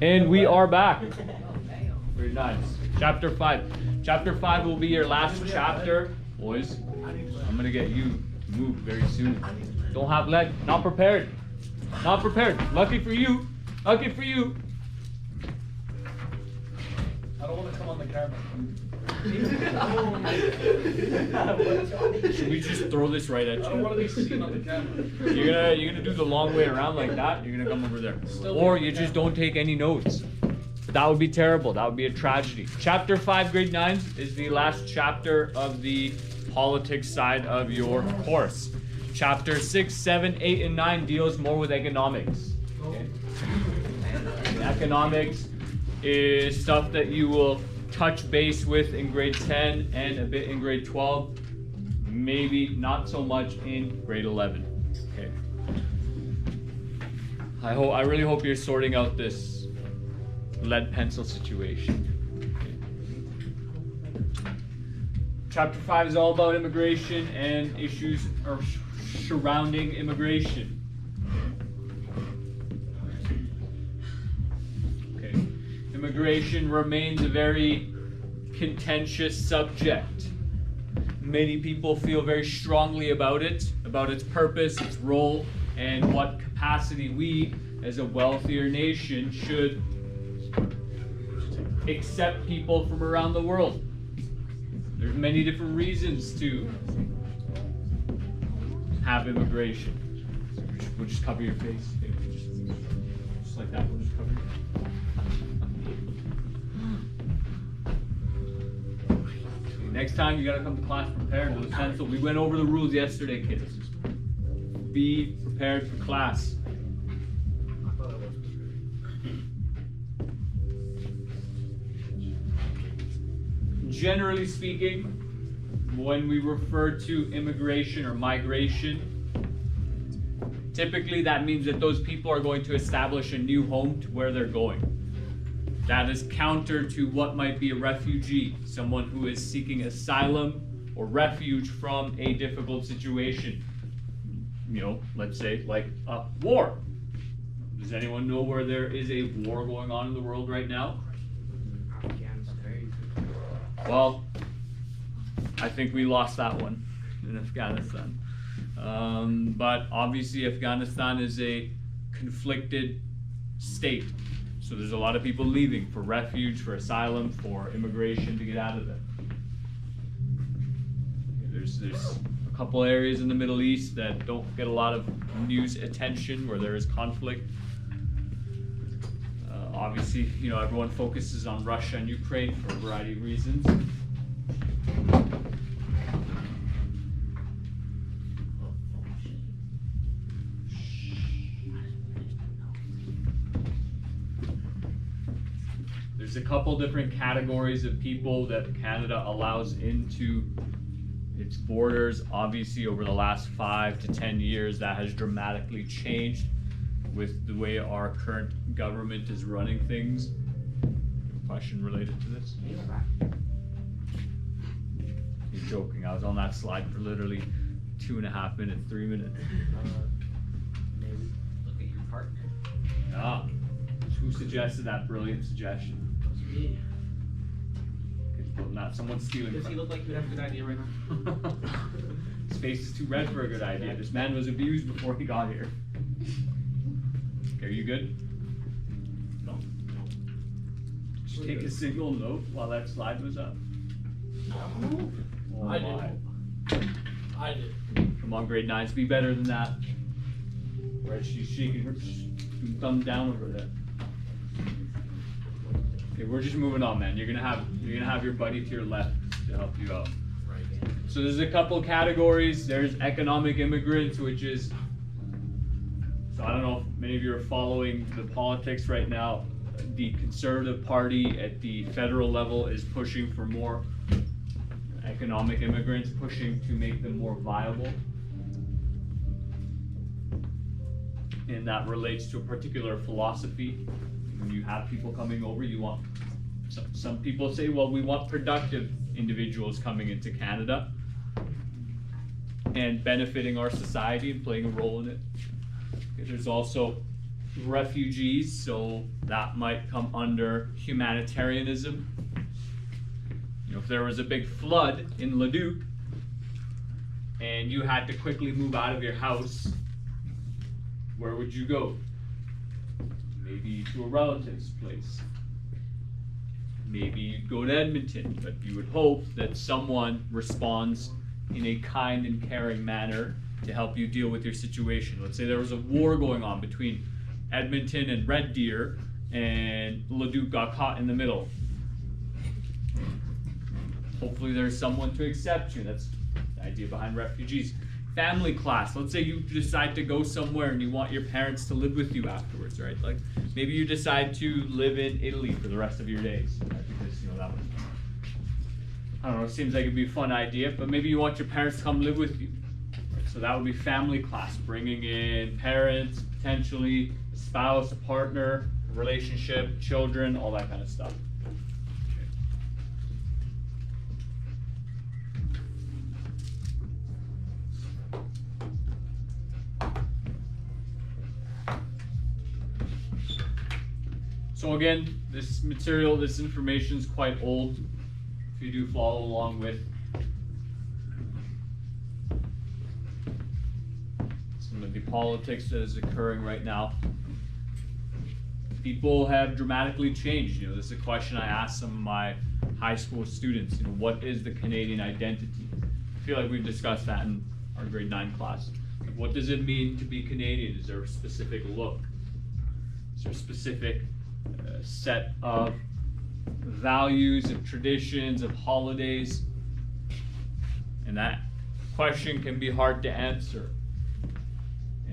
And we are back. Very nice. Chapter 5. Chapter 5 will be your last chapter. Boys, I'm going to get you moved very soon. Don't have lead. Not prepared. Not prepared. Lucky for you. Lucky for you. I don't want to come on the camera. Should we just throw this right at I don't want to you? be seen on the camera. You're gonna do the long way around like that. You're gonna come over there, or you just don't take any notes. But that would be terrible. That would be a tragedy. Chapter 5, grade 9 is the last chapter of the politics side of your course. Chapter 6, 7, 8, and 9 deals more with economics. Okay? Economics is stuff that you will touch base with in grade 10 and a bit in grade 12, maybe not so much in grade 11. Okay. I really hope you're sorting out this lead pencil situation. Okay. Chapter 5 is all about immigration and issues surrounding immigration. Immigration remains a very contentious subject. Many people feel very strongly about it, about its purpose, its role, and what capacity we, as a wealthier nation, should accept people from around the world. There's many different reasons to have immigration. We'll just cover your face. Okay? Just like that, we'll just cover your face. Next time you gotta come to class prepared with a pencil. We went over the rules yesterday, kids. Be prepared for class. Generally speaking, when we refer to immigration or migration, typically that means that those people are going to establish a new home to where they're going. That is counter to what might be a refugee, someone who is seeking asylum or refuge from a difficult situation. You know, let's say like a war. Does anyone know where there is a war going on in the world right now? Well, I think we lost that one in Afghanistan. But obviously Afghanistan is a conflicted state. So there's a lot of people leaving for refuge, for asylum, for immigration to get out of there. There's a couple areas in the Middle East that don't get a lot of news attention where there is conflict. Obviously, you know, everyone focuses on Russia and Ukraine for a variety of reasons. There's a couple different categories of people that Canada allows into its borders. Obviously, over the last 5 to 10 years, that has dramatically changed with the way our current government is running things. A question related to this? You're joking. I was on that slide for literally 2.5 minutes, 3 minutes. Maybe look at your partner. Ah, who suggested that brilliant suggestion? Me. Well, not someone stealing. Does he look like he would have a good idea right now? His face is too red for a good idea. This man was abused before he got here. Okay, are you good? No. Did you take a single note while that slide was up? Oh I my. did. I did. Come on, grade 9s, be better than that. Where she's shaking her thumb down over there. Okay, we're just moving on, man. You're gonna have your buddy to your left to help you out. Right. So there's a couple categories. There's economic immigrants, which is, so I don't know if many of you are following the politics right now. The Conservative Party at the federal level is pushing for more economic immigrants, pushing to make them more viable. And that relates to a particular philosophy. When you have people coming over, you want, some people say, well, we want productive individuals coming into Canada and benefiting our society and playing a role in it. Okay, there's also refugees, so that might come under humanitarianism. You know, if there was a big flood in Leduc and you had to quickly move out of your house, where would you go? Maybe to a relative's place. Maybe you'd go to Edmonton, but you would hope that someone responds in a kind and caring manner to help you deal with your situation. Let's say there was a war going on between Edmonton and Red Deer, and Leduc got caught in the middle. Hopefully there's someone to accept you. That's the idea behind refugees. Family class. Let's say you decide to go somewhere and you want your parents to live with you afterwards, right? Like maybe you decide to live in Italy for the rest of your days, right? Because you know that was, I don't know, it seems like it'd be a fun idea, but maybe you want your parents to come live with you. Right? So that would be family class, bringing in parents, potentially a spouse, a partner, a relationship, children, all that kind of stuff. So again, this material, this information is quite old, if you do follow along with some of the politics that is occurring right now. People have dramatically changed. You know, this is a question I asked some of my high school students. You know, what is the Canadian identity? I feel like we've discussed that in our grade 9 class. Like, what does it mean to be Canadian? Is there a specific look? Is there a specific set of values, of traditions, of holidays? And that question can be hard to answer.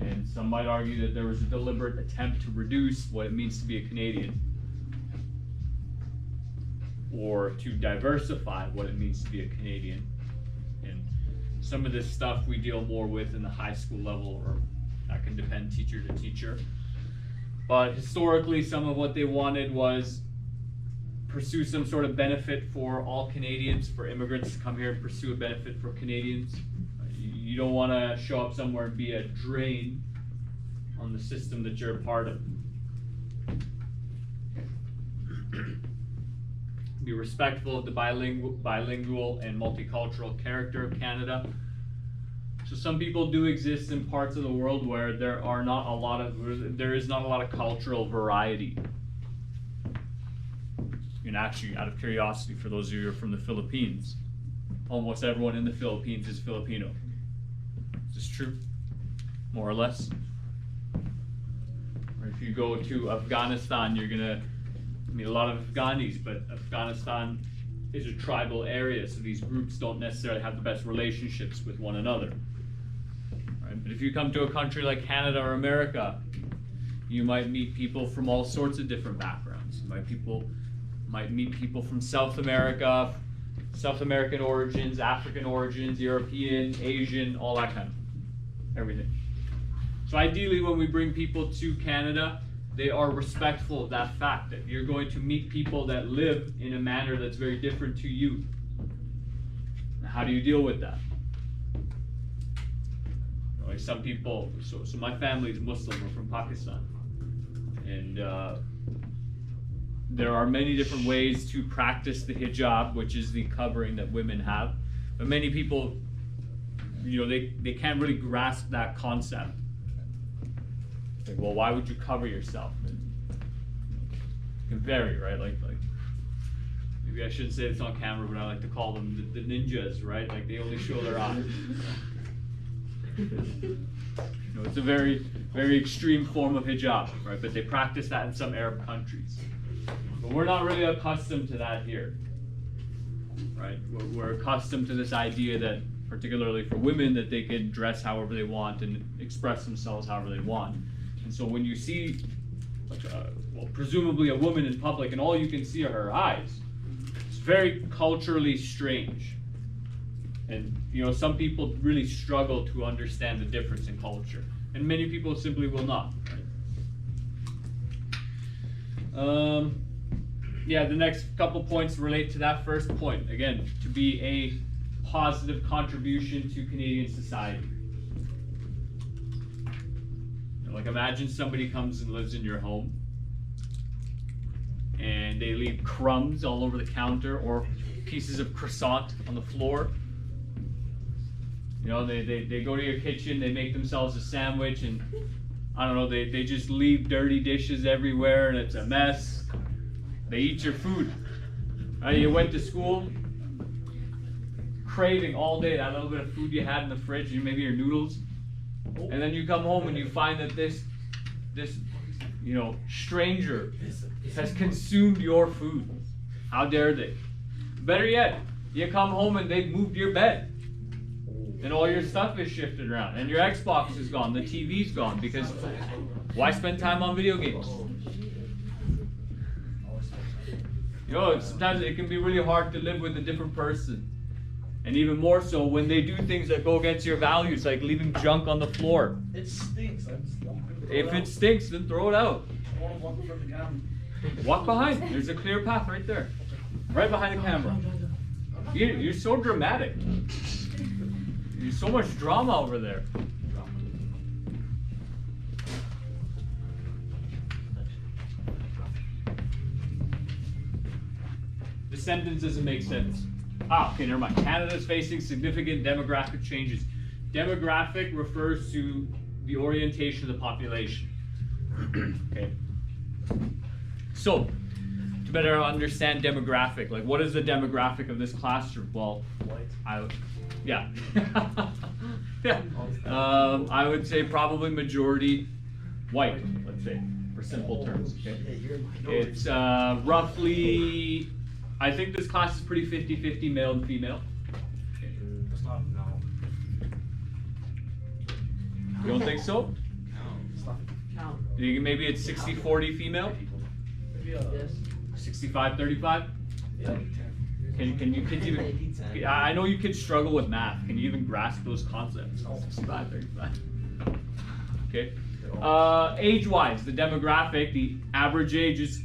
And some might argue that there was a deliberate attempt to reduce what it means to be a Canadian, or to diversify what it means to be a Canadian. And some of this stuff we deal more with in the high school level, or that can depend teacher to teacher. But historically, some of what they wanted was pursue some sort of benefit for all Canadians, for immigrants to come here and pursue a benefit for Canadians. You don't want to show up somewhere and be a drain on the system that you're a part of. Be respectful of the bilingual and multicultural character of Canada. So some people do exist in parts of the world where there is not a lot of cultural variety. And actually, out of curiosity, for those of you who are from the Philippines, almost everyone in the Philippines is Filipino. Is this true? More or less? Or if you go to Afghanistan, you're gonna meet a lot of Afghanis, but Afghanistan is a tribal area, so these groups don't necessarily have the best relationships with one another. Right? But if you come to a country like Canada or America, you might meet people from all sorts of different backgrounds. You might meet people from South America, South American origins, African origins, European, Asian, all that kind of everything. So ideally, when we bring people to Canada, they are respectful of that fact that you're going to meet people that live in a manner that's very different to you. Now, how do you deal with that? Like some people, so my family is Muslim, we're from Pakistan. And there are many different ways to practice the hijab, which is the covering that women have. But many people, you know, they can't really grasp that concept. Like, well, why would you cover yourself? And it can vary, right? Like maybe I shouldn't say this on camera, but I like to call them the ninjas, right? Like they only show their eyes. You know, it's a very, very extreme form of hijab, right? But they practice that in some Arab countries. But we're not really accustomed to that here, right? We're accustomed to this idea that, particularly for women, that they can dress however they want and express themselves however they want. And so when you see, well, presumably a woman in public and all you can see are her eyes, it's very culturally strange. And, you know, some people really struggle to understand the difference in culture. And many people simply will not, right? Yeah, the next couple points relate to that first point. Again, to be a positive contribution to Canadian society. Like imagine somebody comes and lives in your home and they leave crumbs all over the counter or pieces of croissant on the floor. You know, they go to your kitchen, they make themselves a sandwich, and I don't know, they just leave dirty dishes everywhere and it's a mess. They eat your food. You went to school craving all day that little bit of food you had in the fridge, maybe your noodles, and then you come home and you find that this you know, stranger has consumed your food. How dare they? Better yet, you come home and they've moved your bed. And all your stuff is shifted around. And your Xbox is gone, the TV's gone, because why spend time on video games? You know, sometimes it can be really hard to live with a different person. And even more so when they do things that go against your values, like leaving junk on the floor. It stinks. If it stinks, then throw it out. I want to walk in front of the camera. Walk behind. There's a clear path right there. Right behind the camera. You're so dramatic. There's so much drama over there. The sentence doesn't make sense. Okay, never mind. Canada's facing significant demographic changes. Demographic refers to the orientation of the population. Okay. So, to better understand demographic, like what is the demographic of this classroom? Well, yeah. Yeah. I would say probably majority white, let's say, for simple terms. Okay? It's roughly, I think this class is pretty 50-50 male and female. It's not. No. You don't think so? It's not. You think maybe it's 60-40 female? Maybe 65-35? yeah. Can you kids even, I know you kids struggle with math. Can you even grasp those concepts? 65-35. Okay. Age-wise, the demographic, the average age is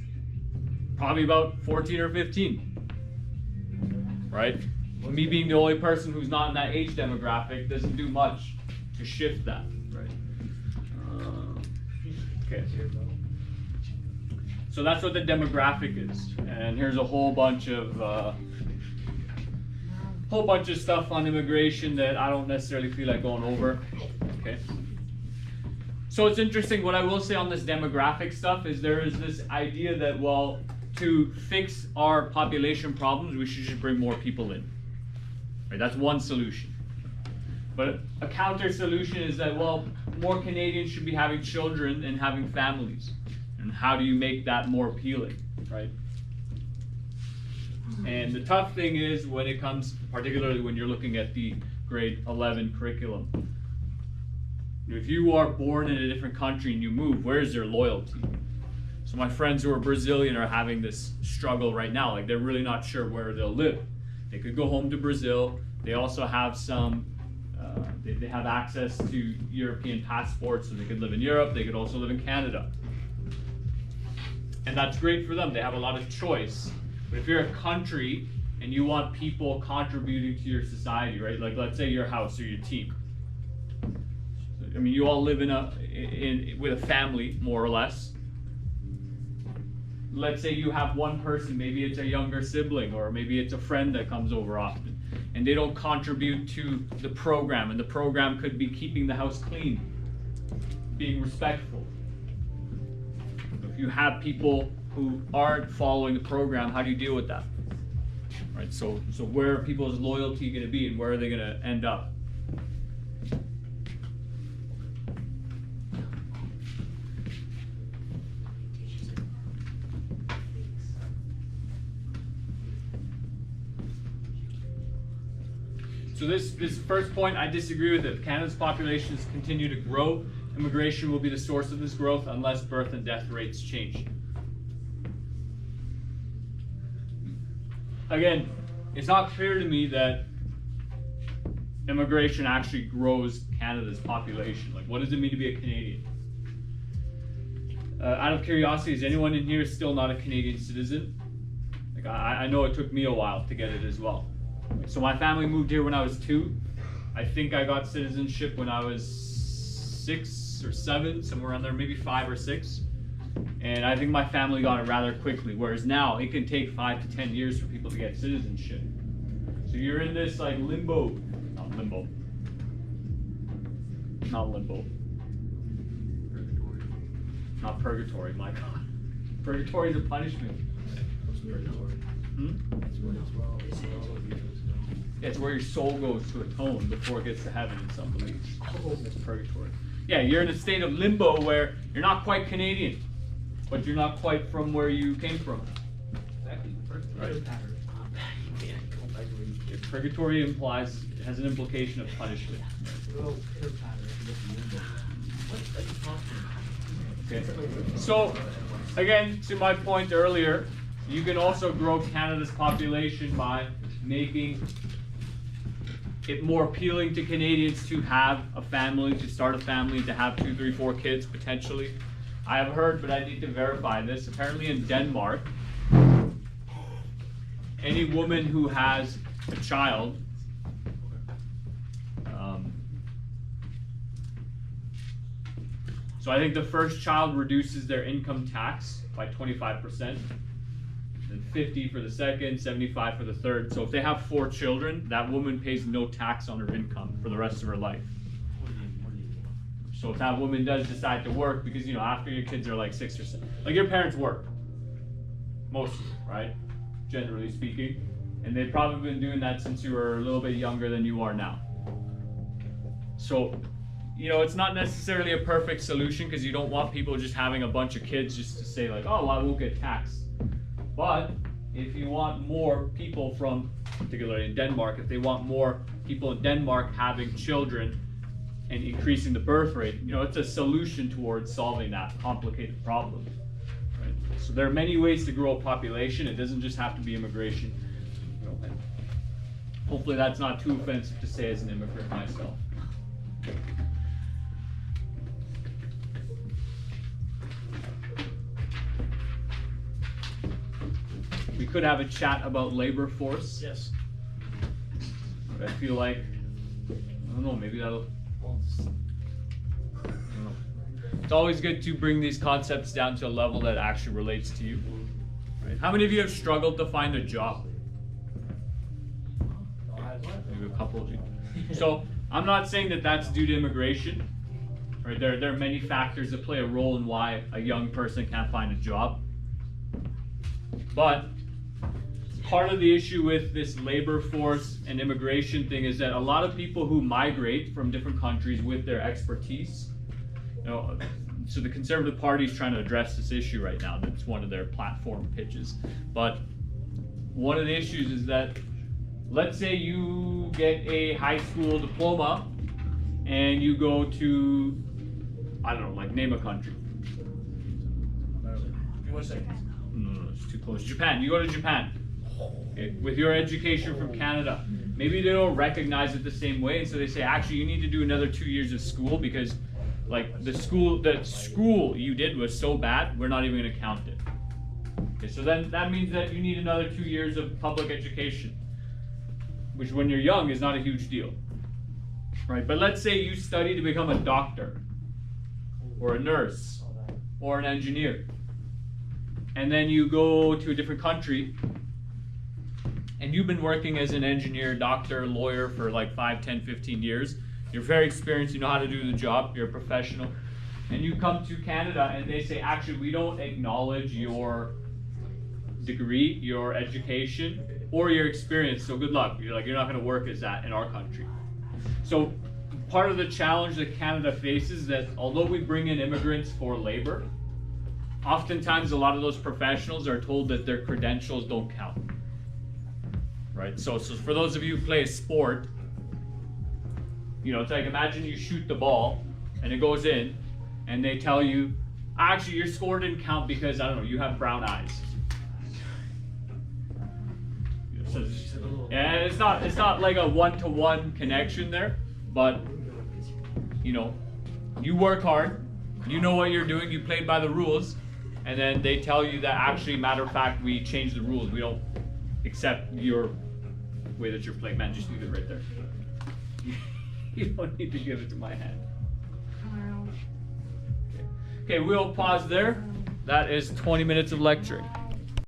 probably about 14 or 15. Right? Me being the only person who's not in that age demographic doesn't do much to shift that. Right? Okay. So that's what the demographic is. And here's a whole bunch of stuff on immigration that I don't necessarily feel like going over. Okay. So it's interesting. What I will say on this demographic stuff is there is this idea that, well, to fix our population problems, we should just bring more people in. Right? That's one solution. But a counter solution is that, well, more Canadians should be having children and having families. And how do you make that more appealing, right? And the tough thing is when it comes, particularly when you're looking at the grade 11 curriculum. If you are born in a different country and you move, where's your loyalty? So my friends who are Brazilian are having this struggle right now. Like they're really not sure where they'll live. They could go home to Brazil. They also have some, they have access to European passports, so they could live in Europe. They could also live in Canada. And that's great for them. They have a lot of choice. But if you're a country and you want people contributing to your society, right? Like let's say your house or your team. I mean, you all live with a family, more or less. Let's say you have one person, maybe it's a younger sibling, or maybe it's a friend that comes over often, and they don't contribute to the program, and the program could be keeping the house clean, being respectful. If you have people who aren't following the program, how do you deal with that? Right. So where are people's loyalty going to be, and where are they going to end up? So this first point, I disagree with it. Canada's populations continue to grow. Immigration will be the source of this growth unless birth and death rates change. Again, it's not clear to me that immigration actually grows Canada's population. Like, what does it mean to be a Canadian? Out of curiosity, is anyone in here still not a Canadian citizen? Like, I know it took me a while to get it as well. So my family moved here when I was 2. I think I got citizenship when I was 6 6 or 7, somewhere around there, maybe 5 or 6. And I think my family got it rather quickly, whereas now it can take 5 to 10 years for people to get citizenship. So you're in this like limbo, not limbo, not purgatory, my God. Purgatory is a punishment. It's where your soul goes to atone before it gets to heaven in some beliefs. That's purgatory. Yeah, you're in a state of limbo where you're not quite Canadian, but you're not quite from where you came from. Exactly. Right. Purgatory implies, it has an implication of punishment. Okay. So, again, to my point earlier, you can also grow Canada's population by making it more appealing to Canadians to have a family, to start a family, to have 2, 3, 4 kids potentially. I have heard, but I need to verify this. Apparently in Denmark, any woman who has a child, so I think the first child reduces their income tax by 25%, then 50 for the second, 75 for the third. So if they have 4 children, that woman pays no tax on her income for the rest of her life. So if that woman does decide to work, because you know, after your kids are like 6 or 7, like your parents work, mostly, right? Generally speaking. And they've probably been doing that since you were a little bit younger than you are now. So, you know, it's not necessarily a perfect solution because you don't want people just having a bunch of kids just to say like, oh, well, I won't get taxed. But if you want more people from, particularly in Denmark, if they want more people in Denmark having children and increasing the birth rate, you know, it's a solution towards solving that complicated problem. Right? So there are many ways to grow a population. It doesn't just have to be immigration. You know, and hopefully that's not too offensive to say as an immigrant myself. We could have a chat about labor force. Yes. But I feel like, I don't know, maybe that'll, I don't know. It's always good to bring these concepts down to a level that actually relates to you. Right? How many of you have struggled to find a job? Maybe a couple of you. So I'm not saying that that's due to immigration. Right? There are many factors that play a role in why a young person can't find a job. But part of the issue with this labor force and immigration thing is that a lot of people who migrate from different countries with their expertise, you know, so the Conservative Party is trying to address this issue right now. That's one of their platform pitches. But one of the issues is that, let's say you get a high school diploma and you go to, I don't know, like name a country. USA. No, it's too close. Japan. You go to Japan. Okay. With your education from Canada, maybe they don't recognize it the same way, and so they say, actually, you need to do another 2 years of school because, like, the school you did was so bad, we're not even going to count it. Okay, so then that means that you need another 2 years of public education, which, when you're young, is not a huge deal, right? But let's say you study to become a doctor, or a nurse, or an engineer, and then you go to a different country. And you've been working as an engineer, doctor, lawyer for like 5, 10, 15 years. You're very experienced, you know how to do the job, you're a professional. And you come to Canada and they say, actually, we don't acknowledge your degree, your education, or your experience, so good luck. You're not gonna work as that in our country. So part of the challenge that Canada faces is that although we bring in immigrants for labor, oftentimes a lot of those professionals are told that their credentials don't count. Right, so for those of you who play a sport, you know, it's like imagine you shoot the ball and it goes in, and they tell you, actually your score didn't count because, I don't know, you have brown eyes. And it's not like a one-to-one connection there, but you know, you work hard, you know what you're doing, you played by the rules, and then they tell you that actually, matter of fact, we changed the rules, we don't accept your way that you're playing. Man, just leave it right there. You don't need to give it to my hand. Okay, we'll pause there. That is 20 minutes of lecturing.